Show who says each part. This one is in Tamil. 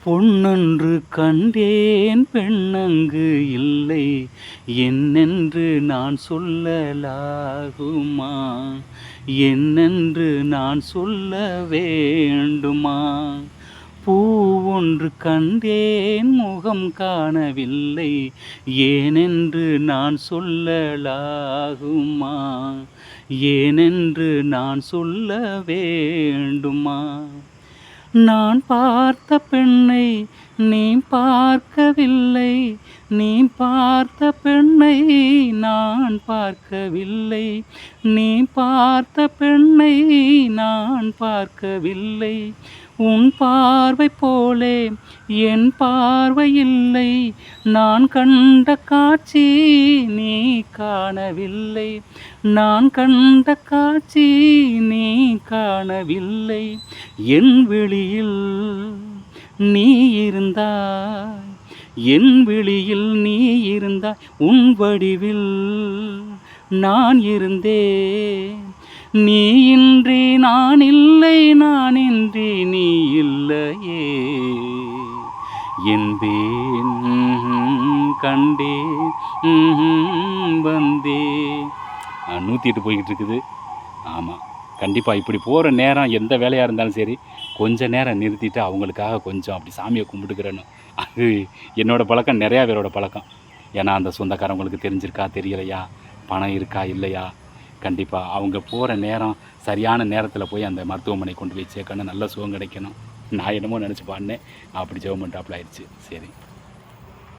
Speaker 1: பொன்னன்று கண்டேன் பெண்ணங்கு இல்லை என்னென்று நான் சொல்லலாகுமா? என்னென்று நான் சொல்ல வேண்டுமா? பூவொன்று கண்டேன் முகம் காணவில்லை ஏனென்று நான் சொல்லலாகுமா? ஏனென்று நான் சொல்ல வேண்டுமா? நான் பார்த்த பெண்ணை நீ பார்க்கவில்லை, நீ பார்த்த பெண்ணை நான் பார்க்கவில்லை, நீ பார்த்த பெண்ணை நான் பார்க்கவில்லை. உன் பார்வை போலே என் பார்வை இல்லை, நான் கண்ட காட்சி நீ காணவில்லை, நான் கண்ட காட்சி நீ காணவில்லை. என் விழியில் நீ இருந்தாய், என் விழியில் நீ இருந்தாய், உன் வடிவில் நான் இருந்தேன். நீ இன்றி நான் இல்லை, நான் இன்றி நீ இல்லையே என்பேன். கண்டேன் வந்தேன். 108 போய்கிட்டு இருக்குது. ஆமாம், கண்டிப்பாக இப்படி போகிற நேரம் எந்த வேலையாக இருந்தாலும் சரி கொஞ்சம் நேரம் நிறுத்திட்டு அவங்களுக்காக கொஞ்சம் அப்படி சாமியை கும்பிட்டுக்கிறேன்னு. அது என்னோடய பழக்கம், நிறையா பேரோட பழக்கம். ஏன்னா அந்த சொந்தக்காரவங்களுக்கு தெரிஞ்சிருக்கா தெரியலையா, பணம் இருக்கா இல்லையா, கண்டிப்பாக அவங்க போகிற நேரம் சரியான நேரத்தில் போய் அந்த மருத்துவமனை கொண்டு போய் சேர்க்கணும், நல்ல சுகம் கிடைக்கணும். நான் என்னமோ நினச்சி பாடினேன், அப்படி ஜெபம் பண்ணிட்டாப்புல ஆயிடுச்சு. சரி.